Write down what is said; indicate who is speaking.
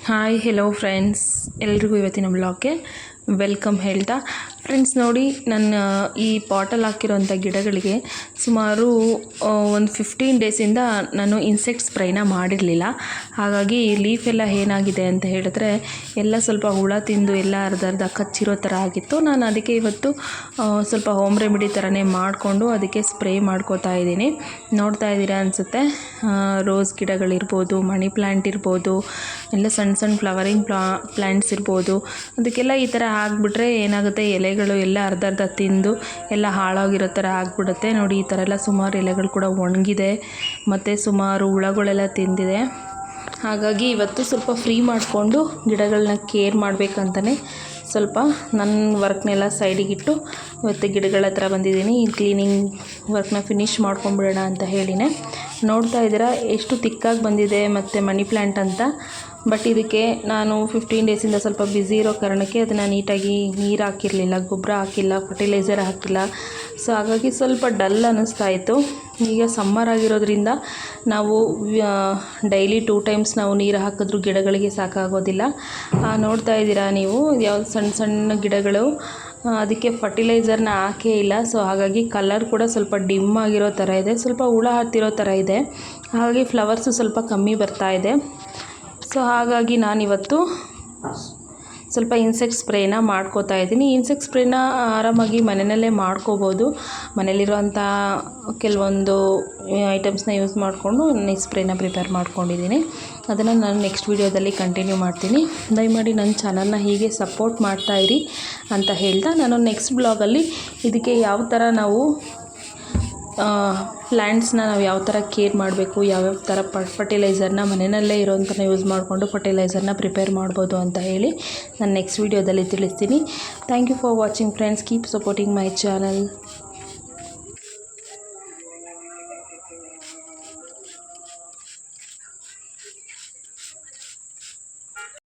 Speaker 1: Hi hello friends, ಎಲ್ರಿಗೂ ಇವತ್ತಿನ ಬ್ಲಾಗ್ಗೆ welcome ಹೇಳ್ತಾ. ಫ್ರೆಂಡ್ಸ್ ನೋಡಿ, ನನ್ನ ಈ ಪಾಟಲ್ಲಿ ಹಾಕಿರೋಂಥ ಗಿಡಗಳಿಗೆ ಸುಮಾರು ಒಂದು 15 ಡೇಸಿಂದ ನಾನು ಇನ್ಸೆಕ್ಟ್ ಸ್ಪ್ರೈನ ಮಾಡಿರಲಿಲ್ಲ. ಹಾಗಾಗಿ ಲೀಫ್ ಎಲ್ಲ ಏನಾಗಿದೆ ಅಂತ ಹೇಳಿದ್ರೆ ಎಲ್ಲ ಸ್ವಲ್ಪ ಹುಳ ತಿಂದು ಎಲ್ಲ ಅರ್ಧ ಕಚ್ಚಿರೋ ಥರ ಆಗಿತ್ತು. ನಾನು ಅದಕ್ಕೆ ಇವತ್ತು ಸ್ವಲ್ಪ ಹೋಮ್ ರೆಮಿಡಿ ಥರನೇ ಮಾಡಿಕೊಂಡು ಅದಕ್ಕೆ ಸ್ಪ್ರೇ ಮಾಡ್ಕೋತಾ ಇದ್ದೀನಿ. ನೋಡ್ತಾ ಇದ್ದೀರಾ ಅನಿಸುತ್ತೆ, ರೋಸ್ ಗಿಡಗಳಿರ್ಬೋದು, ಮನಿ ಪ್ಲ್ಯಾಂಟ್ ಇರ್ಬೋದು, ಎಲ್ಲ ಸಣ್ಣ ಸಣ್ಣ ಫ್ಲವರಿಂಗ್ ಪ್ಲ್ಯಾಂಟ್ಸ್ ಇರ್ಬೋದು, ಅದಕ್ಕೆಲ್ಲ ಈ ಥರ ಹಾಕ್ಬಿಟ್ರೆ ಏನಾಗುತ್ತೆ, ಎಲೆಗಳು ಎಲ್ಲ ಅರ್ಧ ತಿಂದು ಎಲ್ಲ ಹಾಳಾಗಿರೋ ಥರ ಆಗಿಬಿಡುತ್ತೆ. ನೋಡಿ, ಈ ಥರ ಎಲ್ಲ ಸುಮಾರು ಎಲೆಗಳು ಕೂಡ ಒಣಗಿದೆ ಮತ್ತು ಸುಮಾರು ಹುಳಗಳೆಲ್ಲ ತಿಂದಿದೆ. ಹಾಗಾಗಿ ಇವತ್ತು ಸ್ವಲ್ಪ ಫ್ರೀ ಮಾಡಿಕೊಂಡು ಗಿಡಗಳನ್ನ ಕೇರ್ ಮಾಡಬೇಕಂತಲೇ ಸ್ವಲ್ಪ ನನ್ನ ವರ್ಕ್ನೆಲ್ಲ ಸೈಡಿಗಿಟ್ಟು ಇವತ್ತು ಗಿಡಗಳ ಹತ್ರ ಬಂದಿದ್ದೀನಿ. ಈ ಕ್ಲೀನಿಂಗ್ ವರ್ಕ್ನ ಫಿನಿಷ್ ಮಾಡ್ಕೊಂಬಿಡೋಣ ಅಂತ ಹೇಳಿನೇ. ನೋಡ್ತಾ ಇದ್ದೀರಾ ಎಷ್ಟು ತಿಕ್ಕಾಗಿ ಬಂದಿದೆ ಮತ್ತು ಮನಿ ಪ್ಲ್ಯಾಂಟ್ ಅಂತ. ಬಟ್ ಇದಕ್ಕೆ ನಾನು 15 ಡೇಸಿಂದ ಸ್ವಲ್ಪ ಬ್ಯುಸಿ ಇರೋ ಕಾರಣಕ್ಕೆ ಅದನ್ನು ನೀಟಾಗಿ ನೀರು ಹಾಕಿರಲಿಲ್ಲ, ಗೊಬ್ಬರ ಹಾಕಿಲ್ಲ, ಫರ್ಟಿಲೈಸರ್ ಹಾಕಿಲ್ಲ. ಸೊ ಹಾಗಾಗಿ ಸ್ವಲ್ಪ ಡಲ್ ಅನ್ನಿಸ್ತಾ ಇತ್ತು. ಈಗ ಸಮ್ಮರ್ ಆಗಿರೋದ್ರಿಂದ ನಾವು ಡೈಲಿ 2 ಟೈಮ್ಸ್ ನಾವು ನೀರು ಹಾಕಿದ್ರೂ ಗಿಡಗಳಿಗೆ ಸಾಕಾಗೋದಿಲ್ಲ. ನೋಡ್ತಾ ಇದ್ದೀರಾ ನೀವು, ಯಾವ್ದು ಸಣ್ಣ ಸಣ್ಣ ಗಿಡಗಳು, ಅದಕ್ಕೆ ಫರ್ಟಿಲೈಸರ್ನ ಹಾಕೇ ಇಲ್ಲ. ಸೊ ಹಾಗಾಗಿ ಕಲರ್ ಕೂಡ ಸ್ವಲ್ಪ ಡಿಮ್ ಆಗಿರೋ ಥರ ಇದೆ, ಸ್ವಲ್ಪ ಹುಳ ಹತ್ತಿರೋ ಥರ ಇದೆ. ಹಾಗಾಗಿ ಫ್ಲವರ್ಸು ಸ್ವಲ್ಪ ಕಮ್ಮಿ ಬರ್ತಾ ಇದೆ. ಸೊ ಹಾಗಾಗಿ ನಾನಿವತ್ತು ಸ್ವಲ್ಪ ಇನ್ಸೆಕ್ಟ್ ಸ್ಪ್ರೇನ ಮಾಡ್ಕೋತಾ ಇದ್ದೀನಿ. ಇನ್ಸೆಕ್ಟ್ ಸ್ಪ್ರೇನ ಆರಾಮಾಗಿ ಮನೆಯಲ್ಲೇ ಮಾಡ್ಕೋಬೋದು. ಮನೇಲಿರುವಂಥ ಕೆಲವೊಂದು ಐಟಮ್ಸ್ನ ಯೂಸ್ ಮಾಡಿಕೊಂಡು ಈ ಸ್ಪ್ರೇನ ಪ್ರಿಪೇರ್ ಮಾಡ್ಕೊಂಡಿದ್ದೀನಿ. ಅದನ್ನು ನಾನು ನೆಕ್ಸ್ಟ್ ವೀಡಿಯೋದಲ್ಲಿ ಕಂಟಿನ್ಯೂ ಮಾಡ್ತೀನಿ. ದಯಮಾಡಿ ನನ್ನ ಚಾನಲ್ನ ಹೀಗೆ ಸಪೋರ್ಟ್ ಮಾಡ್ತಾಯಿರಿ ಅಂತ ಹೇಳ್ತಾ, ನಾನು ನೆಕ್ಸ್ಟ್ ಬ್ಲಾಗಲ್ಲಿ ಇದಕ್ಕೆ ಯಾವ ಥರ ನಾವು ಪ್ಲ್ಯಾಂಟ್ಸ್ನ ನಾವು ಯಾವ ಥರ ಕೇರ್ ಮಾಡಬೇಕು, ಯಾವ್ಯಾವ ಥರ ಫರ್ಟಿಲೈಸರ್ನ ಮನೆಯಲ್ಲೇ ಇರೋಂಥನ್ನ ಯೂಸ್ ಮಾಡಿಕೊಂಡು ಫರ್ಟಿಲೈಸರ್ನ ಪ್ರಿಪೇರ್ ಮಾಡ್ಬೋದು ಅಂತ ಹೇಳಿ ನಾನು ನೆಕ್ಸ್ಟ್ ವೀಡಿಯೋದಲ್ಲಿ ತಿಳಿಸ್ತೀನಿ. Thank you for watching friends. Keep supporting my channel.